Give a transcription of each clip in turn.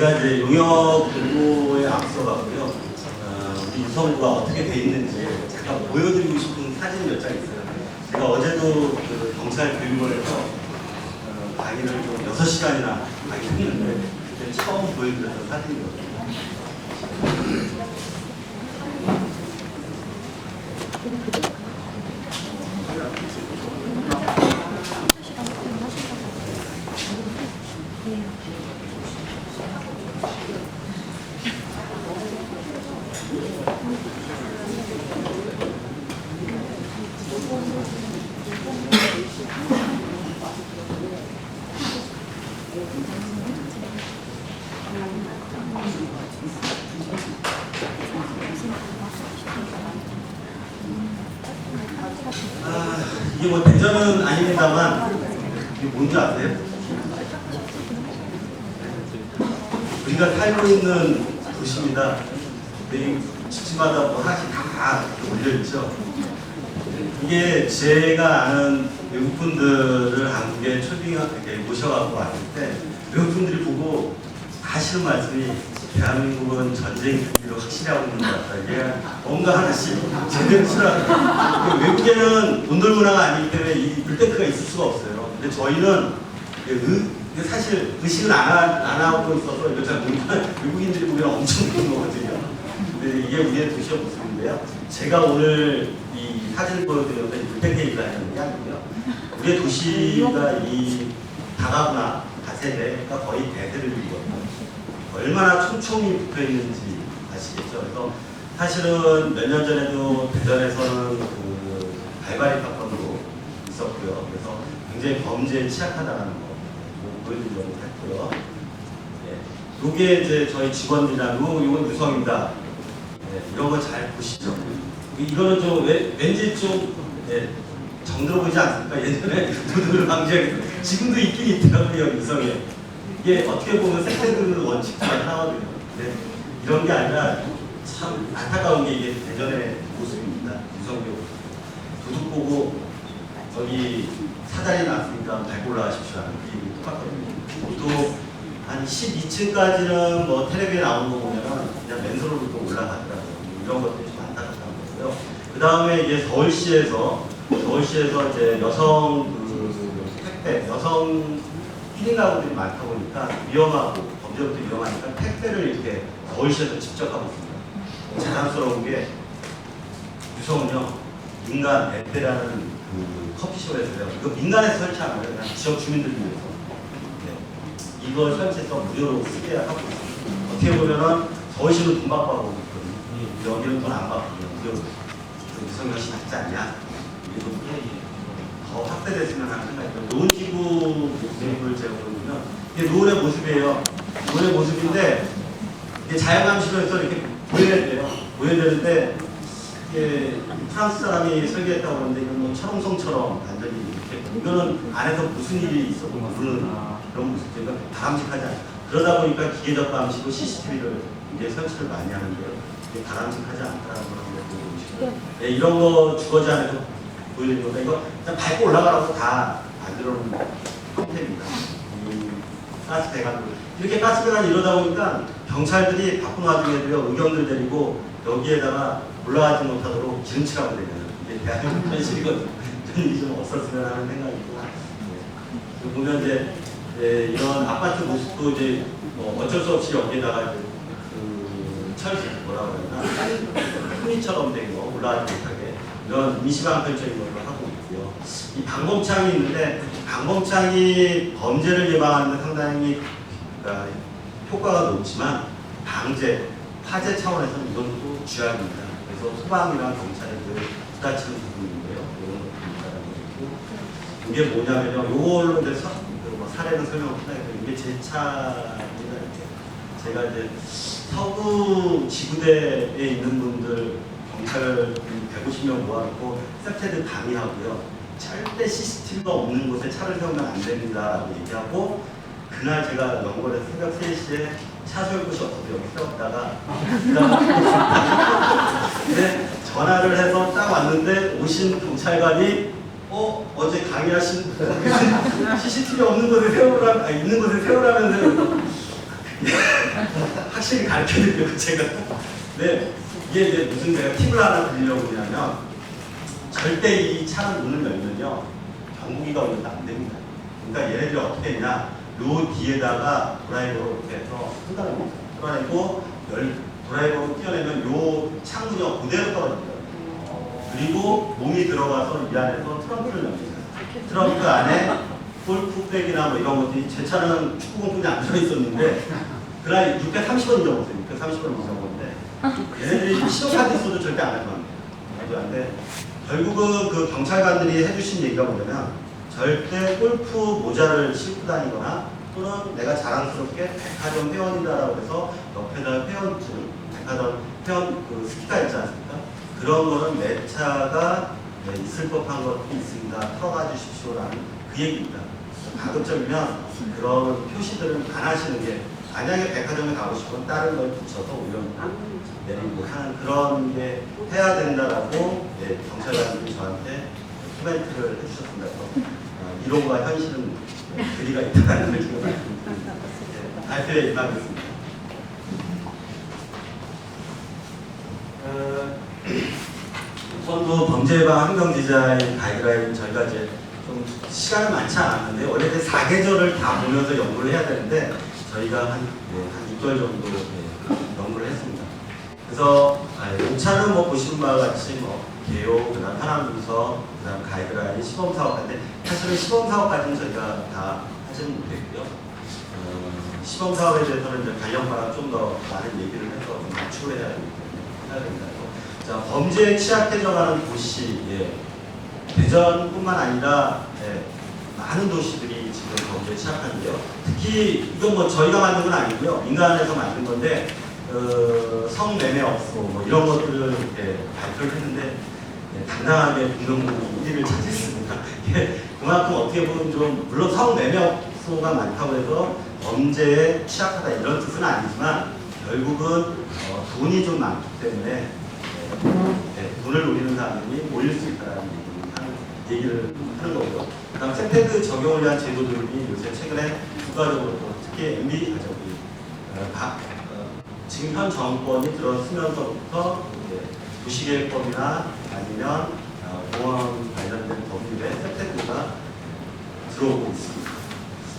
제가 이제 용역 공고에 앞서가고요. 우리 유성구가 어떻게 돼 있는지 잠깐 보여드리고 싶은 사진이 몇 장 있어요. 제가 어제도 그 경찰 교육원에서 강의를 좀 6시간이나 강의했는데 그때 처음 보여드렸던 사진이거든요. 이게 뭐 대전은 아닙니다만 이게 뭔지 아세요? 우리가 살고 있는 도시입니다. 근데 집집마다 뭐 하나씩 다 올려있죠. 이게 제가 아는 외국분들을 한국에 초빙하게 모셔가고 왔을 때 외국분들이 보고 하시는 말씀이 대한민국은 전쟁 준비를 확실히 하고 있는 것 같다. 이게 뭔가 하나씩 제대로 치라고. 외국에는 온돌 문화가 아니기 때문에 이 물탱크가 있을 수가 없어요. 근데 저희는 사실 의식을 안 하고 있어서 이거 잘 모르면 외국인들이 보면 엄청 좋은 거거든요. 근데 이게 우리의 도시의 모습인데요. 제가 오늘 이 사진을 보여드리는 건 물탱크 얘기가 하는 게 아니고요. 우리의 도시가 이 다가구나 다세대가 거의 대대를 이루거든요. 얼마나 촘촘히 붙어 있는지 아시겠죠? 그래서 사실은 몇 년 전에도 대전에서는 그 발바리 사건으로 있었고요. 그래서 굉장히 범죄에 취약하다는 거 보여드리려고 했고요. 예. 요게 이제 저희 직원들이랑 이건 유성입니다. 예. 이런 거 잘 보시죠. 이거는 좀 왠지 좀 예. 정들어 보이지 않습니까? 예전에 도둑을 방지하기 지금도 있긴 있더라고요, 유성에. 이게 어떻게 보면 생태들 원칙 중에 하나거든요. 근데 이런 게 아니라 참 안타까운 게 이게 대전의 모습입니다. 유성교 도둑 보고 저기 사다리 났으니까 밟고 올라가십시오 하는 게 똑같거든요. 또 한 12층까지는 뭐 텔레비에 나오는 거 보면은 그냥 맨손으로 또 올라가더라고요. 이런 것들이 좀 안타깝다는 거고요. 그 다음에 이제 서울시에서 이제 여성 택배, 여성 1인 가구들이 많다 보니까 위험하고 범죄부터 위험하니까 택배를 이렇게 서울시에서 직접 하고 있습니다. 자랑스러운 게 유성은요 민간 앱대라는 그 커피숍에서요. 이거 민간에서 설치하는 거예요. 그냥 지역 주민들 위해서. 네. 이걸 설치해서 무료로 쓰게 하고 있습니다. 어떻게 보면은 서울시는 돈 받고 하고 있거든요. 여기는 돈 안 받거든요. 무료로. 유성역시 낫지 않냐? 더 확대됐으면 하는 생각이 들어요. 노은지구 모습을 제가 보면 이게 노을의 모습이에요. 노을의 모습인데 이게 자연감시로해서 이렇게 보여야 돼요. 보여야 되는데 이게 프랑스 사람이 설계했다고 하는데 이건 뭐 철옹성처럼 완전히 이렇게 이거는 안에서 무슨 일이 있어도 모르는 그런 모습이니까 바람직하지 않아요. 그러다 보니까 기계적 감시로 CCTV를 이제 설치를 많이 하는데요. 이게 바람직하지 않다라는 걸 보여주고 싶어요. 네, 이런 거 주거지 안에서 보여드리는 건데 이거 그냥 밟고 올라가라고 다 만들어 놓은 형태입니다. 가스 배관 이렇게 가스 배관이 이러다 보니까 경찰들이 바쁜 와중에도요 의경들 데리고 여기에다가 올라가지 못하도록 기름칠하고 되면 이게 대한민국 현실이거든요. 이런 일이 좀 없었으면 하는 생각이고 네. 보면 이제 이런 아파트 모습도 이제 뭐 어쩔 수 없이 여기에다가 그 철새 뭐라고 그러나 흔히처럼 된 거 올라가지 못하게 이런 임시방편적인 걸로 하고 있고요. 이 방범창이 있는데 방범창이 범죄를 예방하는 데 상당히 효과가 높지만 방제, 화재 차원에서는 이것도 쥐약입니다. 그래서 소방이랑 경찰이 부딪히는 부분인데요. 이런 이게 뭐냐면요. 요걸로 이제 사례는 설명을 해드릴게요. 이게 제 차입니다. 제가 이제 서구 지구대에 있는 분들 경찰 150명 모아놓고 세트를 강의하고요. 절대 CCTV가 없는 곳에 차를 세우면 안 됩니다라고 얘기하고 그날 제가 연구원에서 새벽 3시에 차 세울 곳이 없어서 여기 세웠다가 근데 전화를 해서 딱 왔는데 오신 경찰관이 어제 강의하신 CCTV 없는 곳에 세우라, 있는 곳에 세우라면서요. 확실히 가르쳐드리려고 제가. 네, 이게 이제 무슨 제가 팁을 하나 드리려고 하냐면, 절대 이 차는 문을 열면요, 경고기가 오면 안 됩니다. 그러니까 얘네들이 어떻게 했냐, 요 뒤에다가 드라이버로 이렇게 해서 끌어내고, 드라이버로 끼워내면 요 창문이 그대로 떨어집니다. 그리고 몸이 들어가서 이 안에서 트렁크를 엽니다. 트렁크 안에 골프백이나 뭐 이런 것들이, 제 차는 축구공뿐이 안 들어있었는데, 그날 630원 잊어먹었어요. 630원 잊어먹었는데, 얘네들이 신호카드 있어도 절대 안 할 겁니다. 말도 안 돼. 결국은 그 경찰관들이 해주신 얘기가 뭐냐면, 절대 골프 모자를 신고 다니거나, 또는 내가 자랑스럽게 백화점 회원이다라고 해서 옆에다 회원증, 백화점 회원 그 스티커 있지 않습니까? 그런 거는 내 차가 있을 법한 것도 있습니다. 털어가 주십시오라는 그 얘기입니다. 가급적이면 그런 표시들은 안 하시는 게, 만약에 백화점에 가고 싶으면 다른 걸 붙여서 올려내리고 하는 그런 게 해야 된다라고 경찰관들이 저한테 코멘트를 해주셨습니다. 이론과 현실은 거리가 있다는 걸 지금 발표에 임하겠습니다. 우선도 범죄예방 환경디자인 가이드라인 저희가 이제 좀 시간이 많지 않았는데, 원래 4계절을 다 보면서 연구를 해야 되는데 저희가 한 6개월 정도 연구를 했습니다. 그래서 오차는 뭐 보시는 바와 같이 뭐 개요, 그다음 현황 분석, 그다음 가이드라인, 시범 사업인데, 사실은 시범 사업까지는 저희가 다 하지는 못했고요. 시범 사업에 대해서는 이제 관련과랑 좀 더 많은 얘기를 해서 좀 맞추려 해야 됩니다. 자, 범죄에 취약해져가는 도시, 대전뿐만 아니라 많은 도시들이 지금 범죄에 취약한데요. 특히 이건 뭐 저희가 만든 건 아니고요, 민간에서 만든 건데, 성매매 업소 뭐 이런 것들을 이렇게 발표를 했는데, 당당하게 공동부 1위를 차지했습니다. 그만큼 어떻게 보면 좀, 물론 성매매 업소가 많다고 해서 범죄에 취약하다 이런 뜻은 아니지만, 결국은 돈이 좀 많기 때문에 돈을 노리는 사람들이 모일 수 있다는 얘기를 하는 거고요. 그다음 세테드 적용을 위한 제도들이 요새 최근에 국가적으로, 특히 MB 지금 현 정권이 들어서면서부터 도시계획법이나 아니면 공원 관련된 법률에 세테드가 들어오고 있습니다.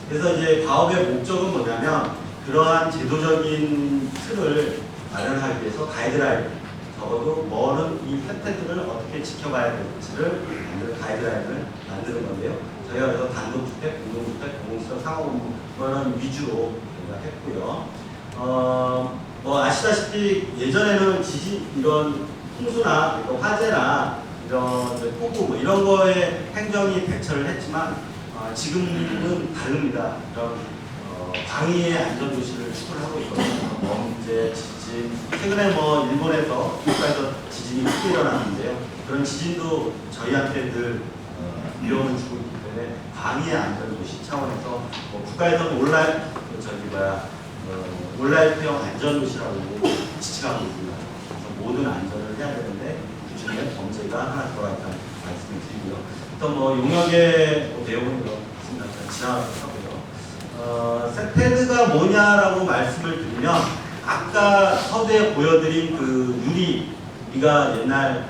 그래서 이제 가업의 목적은 뭐냐면, 그러한 제도적인 틀을 마련하기 위해서 가이드라인, 적어도 뭐는 이 세테드를 어떻게 지켜봐야 될지를 만드는 가이드라인을 만드는 건데요. 저희가 그래서 단독주택, 공동주택, 공공시설, 상업업무는 위주로 저희가 했고요. 뭐 아시다시피 예전에는 이런 홍수나 화재나 이런 폭우 뭐 이런 거에 행정이 대처를 했지만, 지금은 다릅니다. 이런 방위의 안전도시를 추구를 하고 있거든요. 범죄, 지진, 최근에 뭐 일본에서 국가에서 지진이 크게 일어났는데요. 그런 지진도 저희한테 늘 위험을 주고 있기 때문에 방위의 안전도시 차원에서 뭐 국가에서는 온라인형 안전도시라고 지칭하고 있습니다. 그래서 모든 안전을 해야 되는데, 그 중에 범죄가 하나 들어가 있다는 말씀을 드리고요. 또 뭐 용역의 내용은 그렇습니다. 지나가도록 하고요. 세테드가 뭐냐라고 말씀을 드리면, 아까 서두에 보여드린 그 유리가 옛날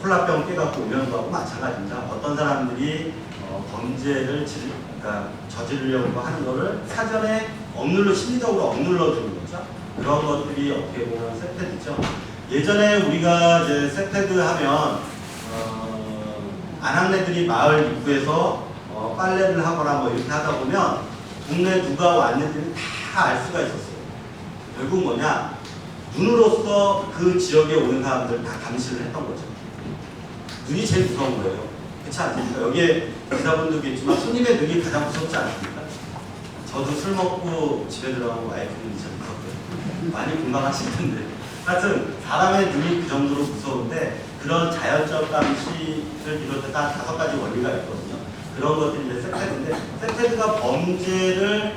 콜라병 깨갖고 오면 거하고 마찬가지입니다. 어떤 사람들이 범죄를 저지르려고 하는 거를 사전에 심리적으로 억눌러 주는 거죠. 그런 것들이 어떻게 보면 세테드죠. 예전에 우리가 이제 세테드 하면 아낙네들이 마을 입구에서 빨래를 하거나 뭐 이렇게 하다 보면 동네 누가 왔는지는 다 알 수가 있었어요. 결국 뭐냐, 눈으로서 그 지역에 오는 사람들 다 감시를 했던 거죠. 눈이 제일 무서운 거예요. 그렇지 않습니까? 여기에 기사분들도 있지만 손님의 눈이 가장 무섭지 않습니까? 저도 술 먹고 집에 들어가면 와이프는 제일 무섭거든요. 많이 공감하실 텐데. 하여튼 사람의 눈이 그 정도로 무서운데, 그런 자연적 감시를 비롯해서 한 5가지 원리가 있거든요. 그런 것들이 이제 세테드인데, 세테드가 범죄를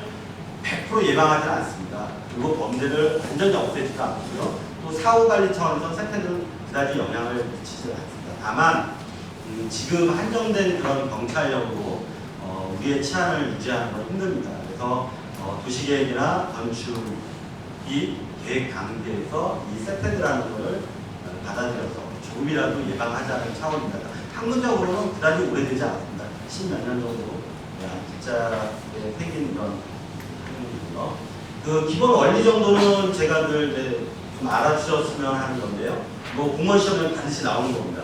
100% 예방하지 않습니다. 그리고 범죄를 완전히 없애지도 않고요. 또 사후관리 차원에서 세테드는 그다지 영향을 미치지 않습니다. 다만 지금 한정된 그런 경찰력으로 우리의 치안을 유지하는 건 힘듭니다. 그래서 도시계획이나 건축 이 계획 단계에서 이 세펜이라는 것을 받아들여서 조금이라도 예방하자는 차원입니다. 학문적으로는 그다지 오래되지 않습니다. 10몇 년 정도 진짜에 생긴 그런 학문이고요. 그 기본 원리 정도는 제가 늘 좀 알아주셨으면 하는 건데요. 뭐 공무원 시험에 반드시 나오는 겁니다.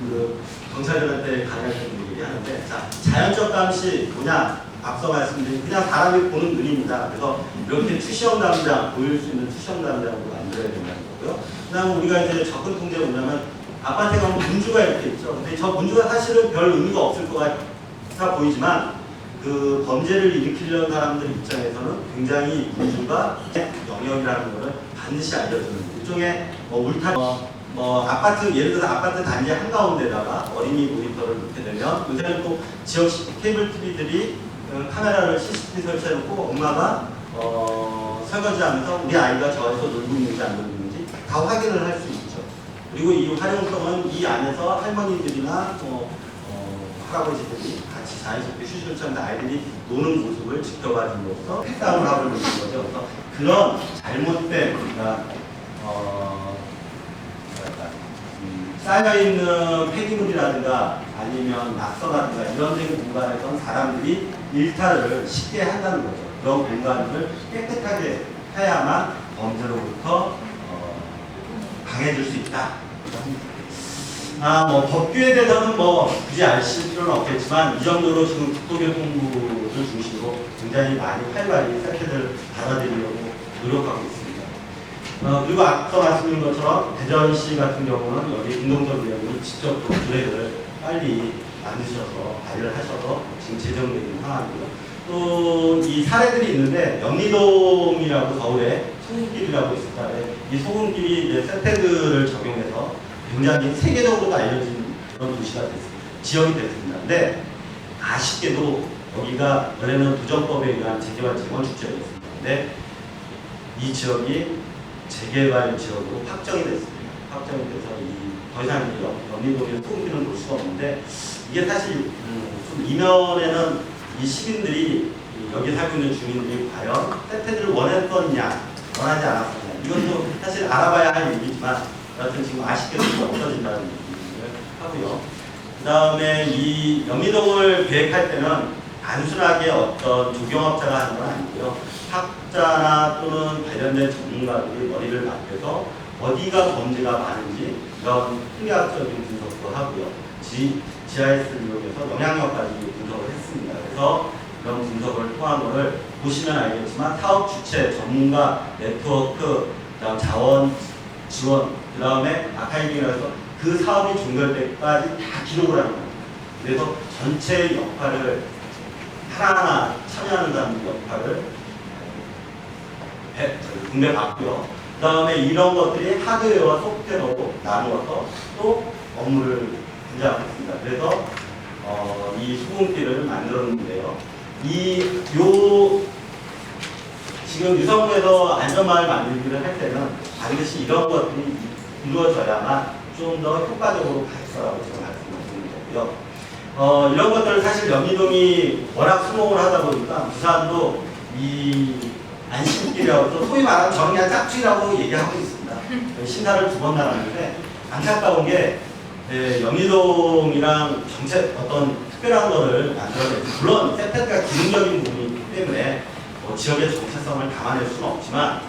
그 경찰들한테 강의할 때 얘기하는데, 자, 자연적 감시 뭐냐? 앞서 말씀드린 그냥 사람이 보는 눈입니다. 그래서 이렇게 투시형 담장, 보일 수 있는 투시형 담장으로 만들어야 된다는 거고요. 그다음에 우리가 이제 접근 통제 뭐냐면 아파트에 가면 문주가 이렇게 있죠. 근데 저 문주가 사실은 별 의미가 없을 것 같아 보이지만 그 범죄를 일으키려는 사람들 입장에서는 굉장히 문주가 영역이라는 것을 반드시 알려주는 일종의 울타 아파트 예를 들어 아파트 단지 한가운데다가 어린이 모니터를 놓게 되면 요새는 또 지역 케이블 TV들이 카메라를 CCTV 설치해놓고 엄마가 설거지하면서 우리 아이가 저에서 놀고 있는지 안 놀고 있는지 다 확인을 할 수 있죠. 그리고 이 활용성은 이 안에서 할머니들이나 할아버지들이 같이 자연스럽게 휴식을 취하면서 아이들이 노는 모습을 지켜봐줌으로써 패싸움을 하고 있는 거죠. 그래서 그런 잘못된 쌓여있는 폐기물이라든가 아니면 낙서라든가 이런 데 공간에선 사람들이 일탈을 쉽게 한다는 거죠. 그런 공간을 깨끗하게 해야만 범죄로부터 강해질 수 있다. 법규에 대해서는 굳이 아실 필요는 없겠지만 이 정도로 지금 국토교통부를 중심으로 굉장히 많이 활발히 세태를 받아들이려고 노력하고 있습니다. 그리고 앞서 말씀드린 것처럼 대전시 같은 경우는 여기 운동적 위원이 직접 또 규례를 빨리 만드셔서 발의를 하셔서 지금 제정되어 있는 상황이고요. 또 이 사례들이 있는데 영리동이라고 서울에 소금길이라고 있습니다. 이 소금길이 이제 세태들을 적용해서 굉장히 세계적으로도 알려진 그런 도시가 됐습니다. 지역이 됐습니다. 근데 아쉽게도 여기가 원래는 부정법에 의한 재개발 재건축 지역이었습니다. 근데 이 지역이 재개발 지역으로 확정이 됐습니다. 확정이 돼서 더 이상 영리동에 소금길은 놓을 수가 없는데 이게 사실 좀 이면에는 이 시민들이 여기 살고 있는 주민들이 과연 세태들을 원했었냐 원하지 않았었냐 이것도 사실 알아봐야 할 얘기지만 여하튼 지금 아쉽게도 없어진다는 얘기를 하고요. 그 다음에 이 영리동을 계획할 때는 단순하게 어떤 조경업자가 하는 건 아니고요. 학자나 또는 관련된 전문가들이 머리를 맞춰서 어디가 범죄가 많은지 이런 통계학적인 분석도 하고요. GIS를 이용해서 영향력까지 분석을 했습니다. 그래서 이런 분석을 통한 것을 보시면 알겠지만 사업 주체, 전문가, 네트워크, 그다음 자원, 지원, 그 다음에 아카이빙이라서 그 사업이 종결될 때까지 다 기록을 하는 겁니다. 그래서 전체 역할을 하나하나 참여하는 사람들 역할을 분배받고요. 그 다음에 이런 것들이 하드웨어와 소프트웨어로 나누어서 또 업무를 분장하고 있습니다. 그래서 이 소금길을 만들었는데요. 지금 유성구에서 안전마을 만들기를 할 때는 반드시 이런 것들이 이루어져야만 좀 더 효과적으로 갈 거라고 제가 말씀드리는 거고요. 이런 것들을 사실 영리동이 워낙 수용을 하다 보니까 부산도 이 안심길이라고 또 소위 말하면 저는 그냥 짝퉁이라고 얘기하고 있습니다. 심사를 2번 나갔는데 안타까운 게 영리동이랑 정책 어떤 특별한 거를 만들어내지 물론 세태가 기능적인 부분이기 때문에 지역의 정체성을 담아낼 수는 없지만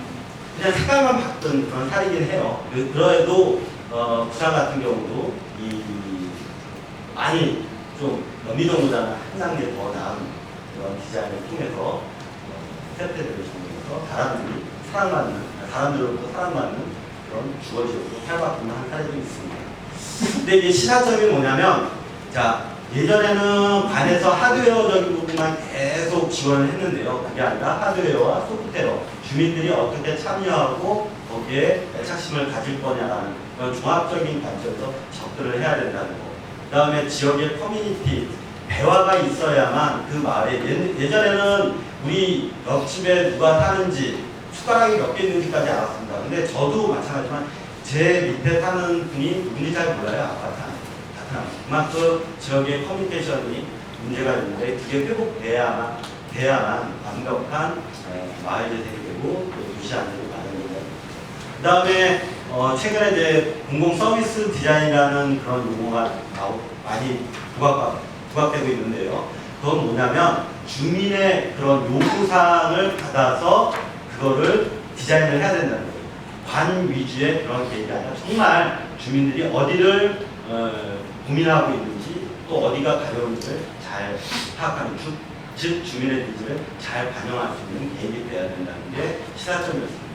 그냥 색깔만 바꾼 그런 사례이긴 해요. 그래도 부산 같은 경우도 많이 좀 영리동보다는 한 단계 더 나은 그런 디자인을 통해서 세태들을 정해서 사람들로부터 사랑받는 그런 주거지역으로 활발한 사례도 있습니다. 근데 이게 시사점이 뭐냐면, 자, 예전에는 관에서 하드웨어적인 부분만 계속 지원을 했는데요. 그게 아니라 하드웨어와 소프트웨어, 주민들이 어떻게 참여하고 거기에 애착심을 가질 거냐라는 그런 종합적인 관점에서 접근을 해야 된다는 거. 그 다음에 지역의 커뮤니티, 대화가 있어야만 그 마을에, 예전에는 우리 옆집에 누가 사는지, 숟가락이 몇 개 있는지까지 알았습니다. 근데 저도 마찬가지지만 제 밑에 사는 분이 누군지 잘 몰라요. 아파트 안에. 그만큼 지역의 커뮤니케이션이 문제가 있는데 그게 회복돼야만 완벽한 마을 재생이 되고 도시 안으로 가는 거예요. 그 다음에 최근에 이제 공공 서비스 디자인이라는 그런 용어가 많이 부각되고 있는데요. 그건 뭐냐면 주민의 그런 요구사항을 받아서 그거를 디자인을 해야 된다는 거예요. 관 위주의 그런 계획이 아니라 정말 주민들이 어디를 고민하고 있는지 또 어디가 가려운지를 잘 파악하는 즉 주민의 니즈를 잘 반영할 수 있는 계획이 되어야 된다는 게 시사점이었습니다.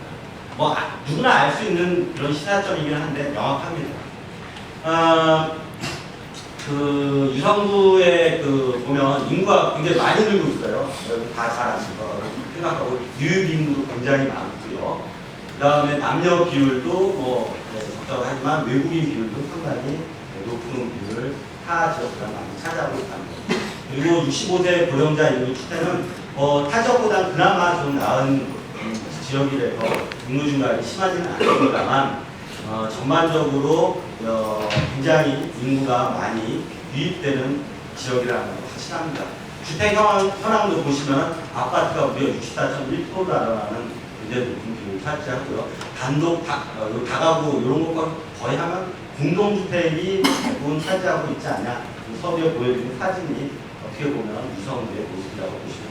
뭐 누구나 알 수 있는 그런 시사점이긴 한데 명확합니다. 그 유성구에 보면 인구가 굉장히 많이 늘고 있어요. 다 잘 아실 거라고 생각하고 유입 인구도 굉장히 많고요. 그 다음에 남녀 비율도 뭐 적다고 하지만 외국인 비율도 상당히 높은 비율을 타 지역보다 많이 차지하고 있다는 거죠. 그리고 65세 고령자 인구 추세는 타 지역보다 그나마 좀 나은 지역이라서 인구 증가가 심하지는 않습니다만 전반적으로 굉장히 인구가 많이 유입되는 지역이라는 건 확실합니다. 주택 현황도 보시면 아파트가 무려 64.1%라는 굉장히 높은 비율을 차지하고요. 단독 다가구 이런 것과 거의 하면 공동주택이 대부분 차지하고 있지 않냐. 서두에 보여드린 사진이 어떻게 보면 유성구의 모습이라고 보시면